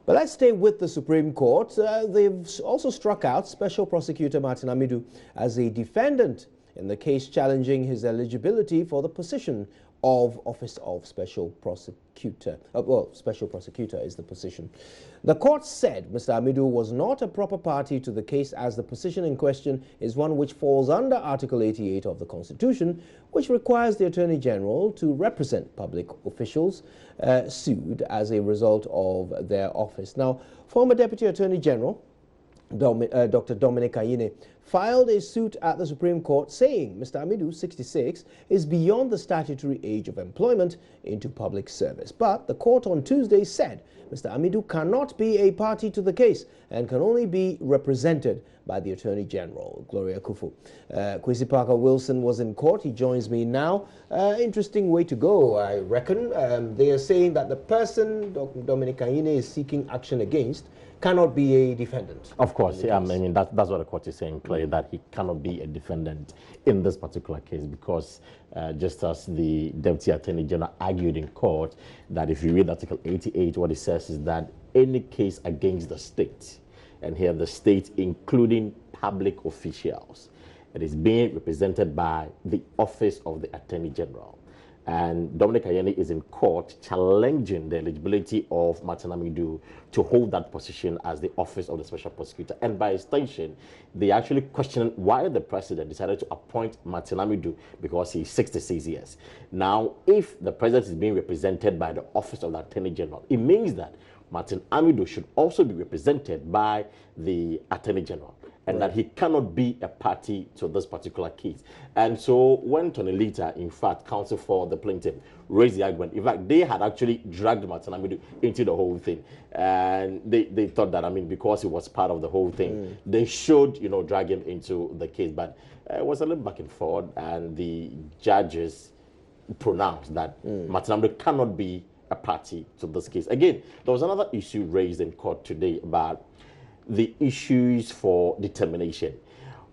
But let's stay with the Supreme Court. They've also struck out Special Prosecutor Martin Amidu as a defendant in the case challenging his eligibility for the position of Office of Special Prosecutor. Special Prosecutor is the position. The court said Mr. Amidu was not a proper party to the case as the position in question is one which falls under Article 88 of the Constitution, which requires the Attorney General to represent public officials sued as a result of their office. Now, former Deputy Attorney General Dr. Dominic Ayine filed a suit at the Supreme Court saying Mr. Amidu, 66, is beyond the statutory age of employment into public service. But the court on Tuesday said Mr. Amidu cannot be a party to the case and can only be represented by the Attorney General, Gloria Kufu. Kwesi Parker Wilson was in court. He joins me now. Interesting way to go, I reckon. They are saying that the person Dr. Dominic Ayine is seeking action against cannot be a defendant. Of course, yeah, I mean, that's what the court is saying, clearly, that he cannot be a defendant in this particular case because just as the Deputy Attorney General argued in court, that if you read Article 88, what it says is that any case against the state, and here the state including public officials, it is being represented by the Office of the Attorney General. And Dominic Ayine is in court challenging the eligibility of Martin Amidu to hold that position as the Office of the Special Prosecutor. And by extension, they actually question why the president decided to appoint Martin Amidu because he's 66 years. Now, if the president is being represented by the Office of the Attorney General, it means that Martin Amidu should also be represented by the Attorney General, and that he cannot be a party to this particular case. And so when Tony Lita, in fact, counsel for the plaintiff, raised the argument, in fact, they had actually dragged Martin Amidu into the whole thing. And they thought that, I mean, because he was part of the whole thing, they should, you know, drag him into the case. But it was a little back and forth, and the judges pronounced that Martin Amidu cannot be a party to this case. Again, there was another issue raised in court today about the issues for determination.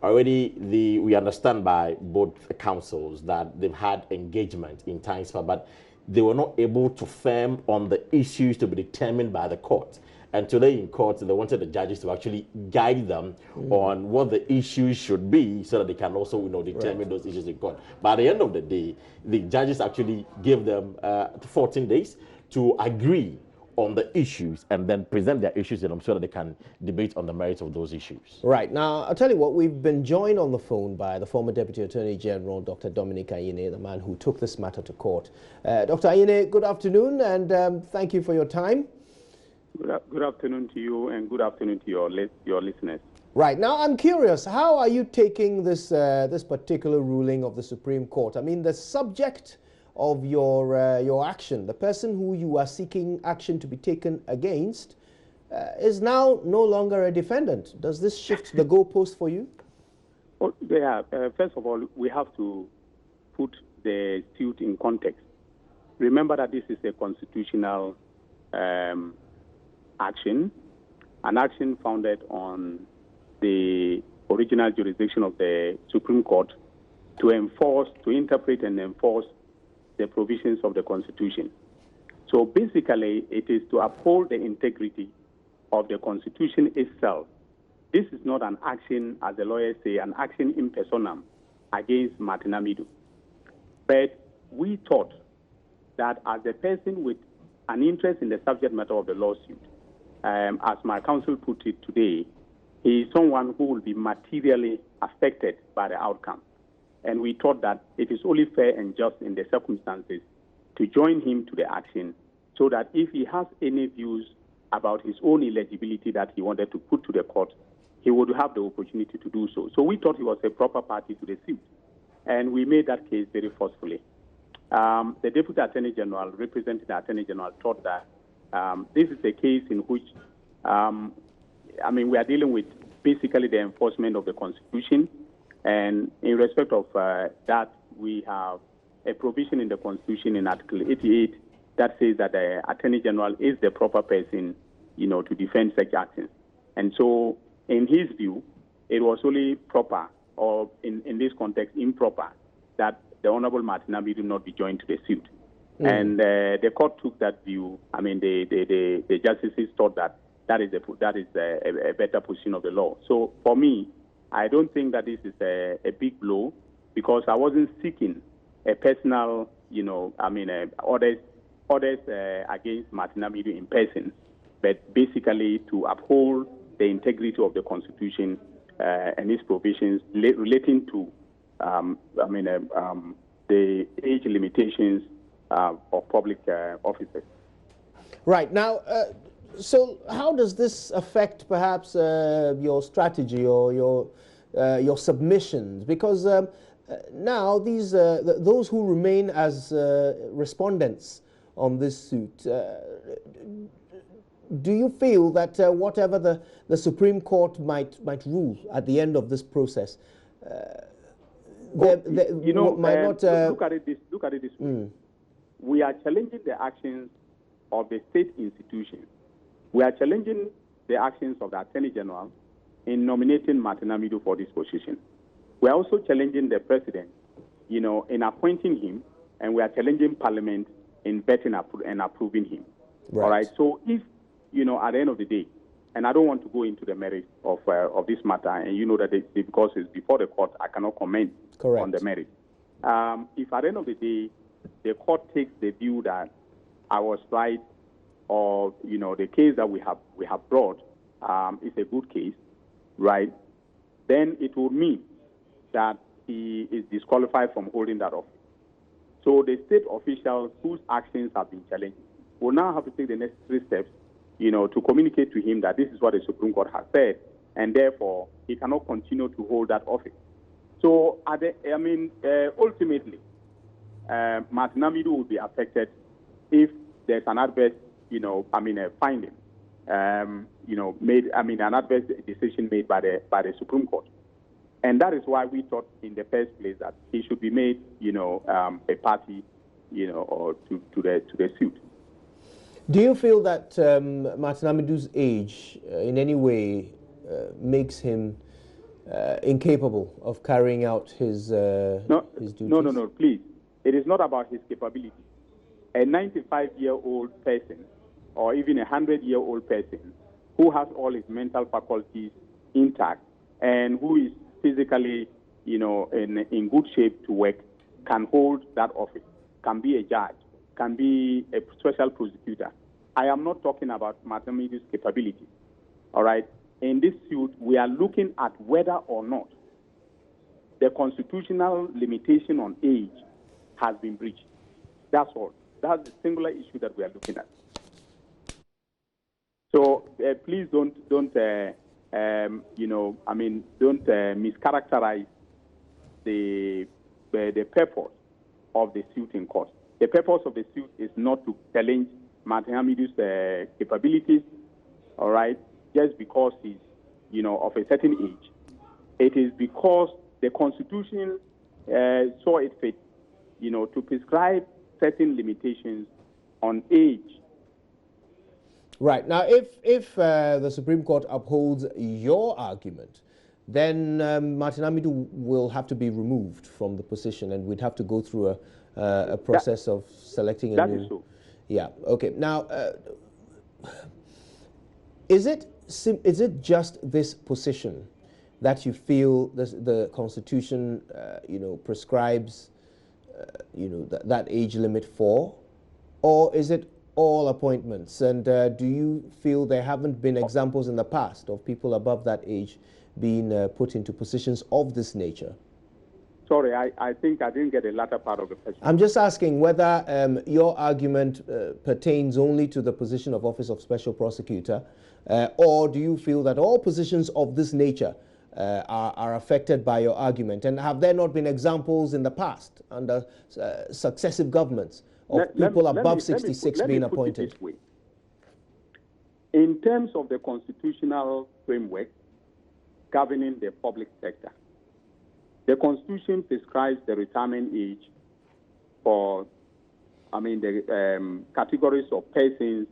Already, we understand by both counsels that they've had engagement in times past, but they were not able to firm on the issues to be determined by the court. And today in court, they wanted the judges to actually guide them on what the issues should be so that they can also, you know, determine those issues in court. But at the end of the day, the judges actually gave them 14 days to agree on the issues and then present their issues to them so that they can debate on the merits of those issues. Right. Now, I'll tell you what, we've been joined on the phone by the former Deputy Attorney General, Dr. Dominic Ayine, the man who took this matter to court. Dr. Ayine, good afternoon, and thank you for your time. Good afternoon to you, and good afternoon to your listeners. Right. Now, I'm curious, how are you taking this, this particular ruling of the Supreme Court? I mean, the subject of your action, the person who you are seeking action to be taken against, is now no longer a defendant. Does this shift the goalpost for you? Well, yeah. First of all, we have to put the suit in context. Remember that this is a constitutional action, an action founded on the original jurisdiction of the Supreme Court to interpret and enforce the provisions of the Constitution. So basically, it is to uphold the integrity of the Constitution itself. This is not an action, as the lawyers say, an action in personam against Martin Amidu. But we thought that as a person with an interest in the subject matter of the lawsuit, as my counsel put it today, he is someone who will be materially affected by the outcome. And we thought that it is only fair and just in the circumstances to join him to the action so that if he has any views about his own eligibility that he wanted to put to the court, he would have the opportunity to do so. So we thought he was a proper party to the suit. And we made that case very forcefully. The Deputy Attorney General, representing the Attorney General, thought that this is a case in which, we are dealing with basically the enforcement of the Constitution. And in respect of that, we have a provision in the Constitution in Article 88 that says that the Attorney General is the proper person, to defend such actions. And so, in his view, it was only proper, or in this context, improper, that the Honorable Martin Amidu not be joined to the suit. And the court took that view. I mean, the justices thought that is a better position of the law. So for me, I don't think that this is a big blow, because I wasn't seeking a personal, orders against Martin Amidu in person, but basically to uphold the integrity of the Constitution and its provisions relating to, the age limitations of public officers. Right. Now, so how does this affect perhaps your strategy or your submissions? Because now these those who remain as respondents on this suit, do you feel that whatever the Supreme Court might rule at the end of this process, look at it this way. We are challenging the actions of the state institutions. We are challenging the actions of the Attorney General in nominating Martin Amidu for this position. We are also challenging the President, in appointing him, and we are challenging Parliament in vetting and approving him. Right. All right. So if, at the end of the day, and I don't want to go into the merits of this matter, and you know that because it's before the court, I cannot comment on the merits. If at the end of the day, the court takes the view that I was right, or the case that we have brought is a good case, right? Then it would mean that he is disqualified from holding that office. So the state officials whose actions have been challenged will now have to take the necessary steps, to communicate to him that this is what the Supreme Court has said, and therefore he cannot continue to hold that office. So, ultimately, Martin Amidu will be affected if there's an adverse, finding, an adverse decision made by the Supreme Court. And that is why we thought in the first place that he should be made, a party, or to the suit. Do you feel that Martin Amidu's age in any way makes him incapable of carrying out his duties? No, please. It is not about his capability. A 95-year-old person, or even a 100-year-old person, who has all his mental faculties intact and who is physically, in good shape to work, can hold that office, can be a judge, can be a special prosecutor. I am not talking about Martin Amidu's capability. All right? In this suit, we are looking at whether or not the constitutional limitation on age has been breached. That's all. That's the singular issue that we are looking at. So please don't mischaracterize the purpose of the suit in court. The purpose of the suit is not to challenge Martin Amidu's capabilities, all right, just because he's, of a certain age. It is because the Constitution saw it fit, to prescribe certain limitations on age. Right. Now, if the Supreme Court upholds your argument, then Martin Amidu will have to be removed from the position, and we'd have to go through a process of selecting a new... That is so. Yeah. Okay. Now, is it just this position that you feel the Constitution, prescribes, that age limit for, or is it all appointments? And do you feel there haven't been examples in the past of people above that age being put into positions of this nature? Sorry, I think I didn't get the latter part of the question. I'm just asking whether your argument pertains only to the position of Office of Special Prosecutor, or do you feel that all positions of this nature are affected by your argument? And have there not been examples in the past under successive governments of people above 66 being appointed? In terms of the constitutional framework governing the public sector, the Constitution prescribes the retirement age for, the categories of persons,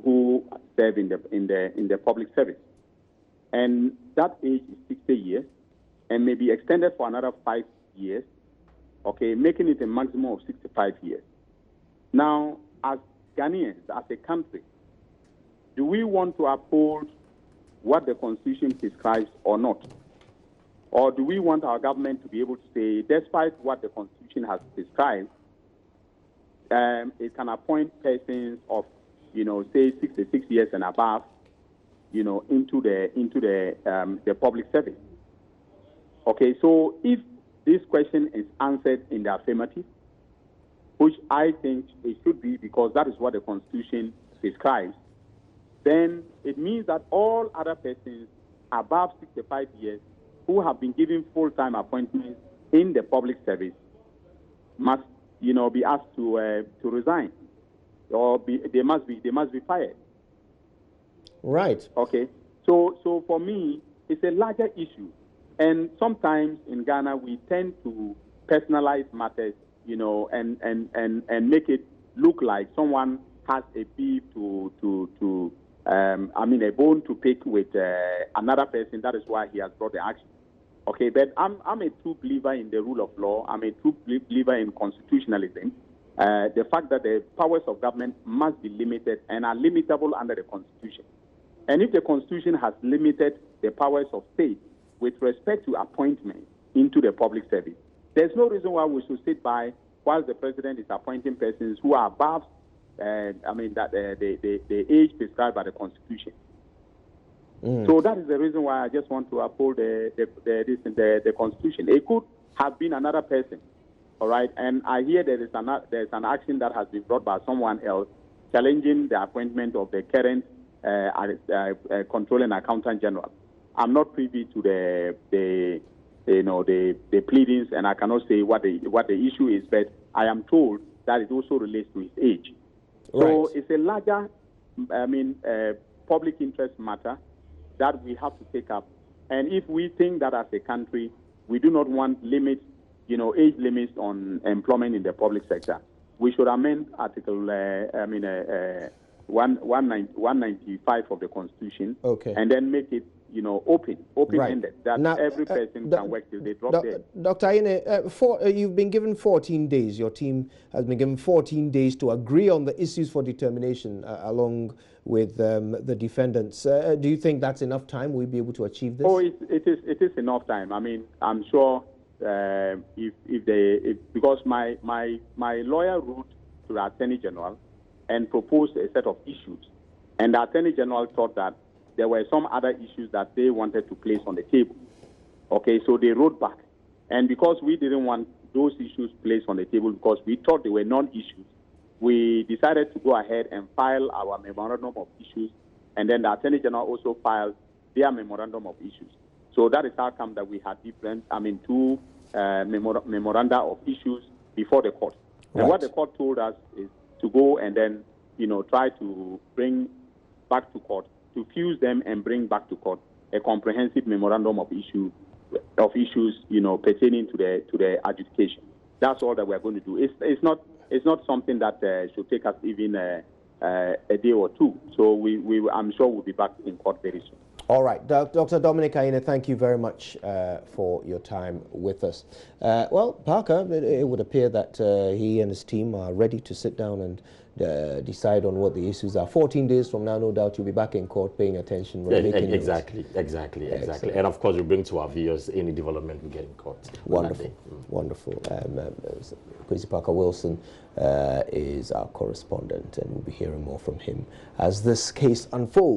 who serve in the public service, and that age is 60 years, and may be extended for another 5 years, okay, making it a maximum of 65 years. Now, as Ghanaians, as a country, do we want to uphold what the Constitution prescribes or not? Or do we want our government to be able to say, despite what the Constitution has prescribed, it can appoint persons of, say 66 years and above, into the public service? Okay, so if this question is answered in the affirmative, which I think it should be because that is what the Constitution prescribes, then it means that all other persons above 65 years who have been given full-time appointments in the public service must, be asked to resign, or they must be fired. Right. Okay. So for me, it's a larger issue, and sometimes in Ghana we tend to personalize matters, and make it look like someone has a beef a bone to pick with another person. That is why he has brought the action. Okay, but I'm a true believer in the rule of law. I'm a true believer in constitutionalism. The fact that the powers of government must be limited and are limitable under the Constitution. And if the Constitution has limited the powers of state with respect to appointment into the public service, there's no reason why we should sit by while the president is appointing persons who are above the age prescribed by the Constitution. So that is the reason why I just want to uphold the Constitution. It could have been another person, all right? And I hear there's an action that has been brought by someone else challenging the appointment of the current Controlling Accountant General. I'm not privy to the pleadings, and I cannot say what the issue is, but I am told that it also relates to his age. So Right. it's a larger, public interest matter that we have to take up. And if we think that as a country, we do not want limits, age limits on employment in the public sector, we should amend Article 195 of the Constitution, Okay. and then make it, open-ended, that Now, every person can work till they drop dead. Dr. Aine, you've been given 14 days. Your team has been given 14 days to agree on the issues for determination along with the defendants. Do you think that's enough time? Will we be able to achieve this? Oh, it is enough time. I mean, I'm sure because my lawyer wrote to the Attorney General and proposed a set of issues, and the Attorney General thought that there were some other issues that they wanted to place on the table. Okay, so they wrote back. And because we didn't want those issues placed on the table because we thought they were non-issues, we decided to go ahead and file our memorandum of issues, and then the Attorney General also filed their memorandum of issues. So that is how come that we had two memoranda of issues before the court. Right. And what the court told us is to go and then, try to bring back to court, to fuse them and bring back to court a comprehensive memorandum of issues, pertaining to the adjudication. That's all that we're going to do. It's not something that should take us even a day or two. So I'm sure we'll be back in court very soon. All right, Dr. Dominic Aine, thank you very much for your time with us. Well, Parker, it would appear that he and his team are ready to sit down and decide on what the issues are. 14 days from now, no doubt you'll be back in court paying attention. Exactly. And of course, we bring to our viewers any development we get in court. Wonderful, wonderful. Kwesi Parker Wilson is our correspondent, and we'll be hearing more from him as this case unfolds.